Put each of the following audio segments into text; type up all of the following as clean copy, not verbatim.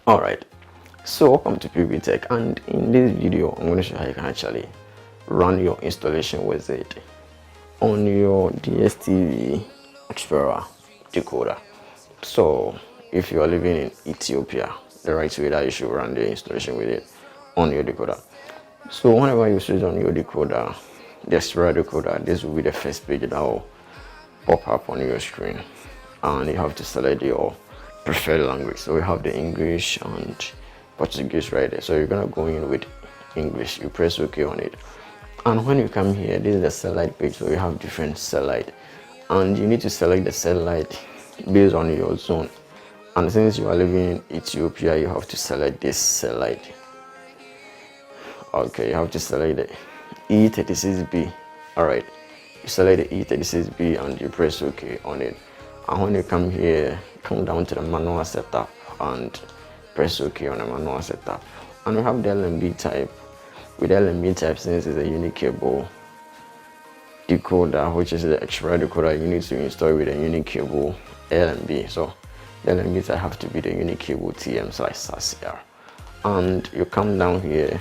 Alright, so welcome to Pbteck, and in this video I'm going to show how you can actually run your installation wizard on your DSTV Explorer decoder. So if you are living in Ethiopia, the right way that you should run the installation wizard on your decoder. So whenever you switch on your decoder, the Explora decoder, this will be the first page that will pop up on your screen, and you have to select your preferred language. So we have the English and Portuguese right there. So you're gonna go in with English. You press OK on it, and when you come here, this is the satellite page. So you have different satellite, and you need to select the satellite based on your zone. And since you are living in Ethiopia, you have to select this satellite. Okay, you have to select the E36B. All right, you select the E36B and you press OK on it. And when you come here, come down to the manual setup and press OK on the manual setup. And we have the LMB type. With LMB type, since it's a unique cable decoder, which is the Explora decoder, you need to install with a unique cable LMB. So the LMB type have to be the unique cable TM/SACR. And you come down here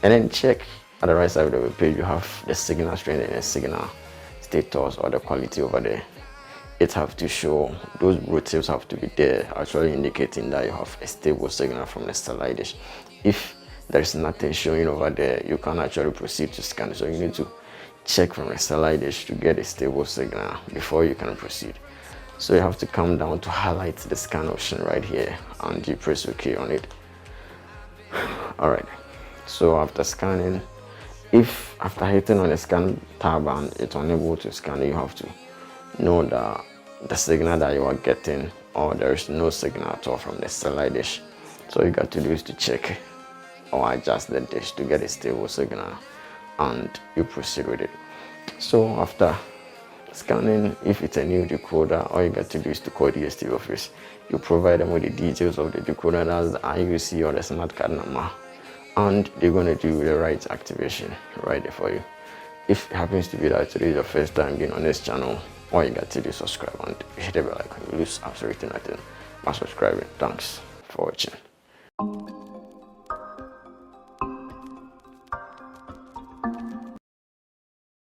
and then check at the right side of the page. You have the signal strength and the signal status, or the quality over there. It have to show, those rotates have to be there, actually indicating that you have a stable signal from the satellite dish. If there is nothing showing over there, you can actually proceed to scan. So you need to check from the satellite dish to get a stable signal before you can proceed. So you have to come down to highlight the scan option right here, and you press OK on it. All right. So after scanning, if after hitting on the scan tab and it's unable to scan, you have to know that the signal that you are getting, or there is no signal at all from the satellite dish. So you got to do is to check or adjust the dish to get a stable signal, and you proceed with it. So after scanning, if it's a new decoder, all you got to do is to call the DSTV office. You provide them with the details of the decoder, that's the IUC or the smart card number, and they're going to do the right activation right there for you. If it happens to be that today is your first time being on this channel, all you got to do is subscribe and hit the bell icon. You lose absolutely nothing by subscribing. Thanks for watching.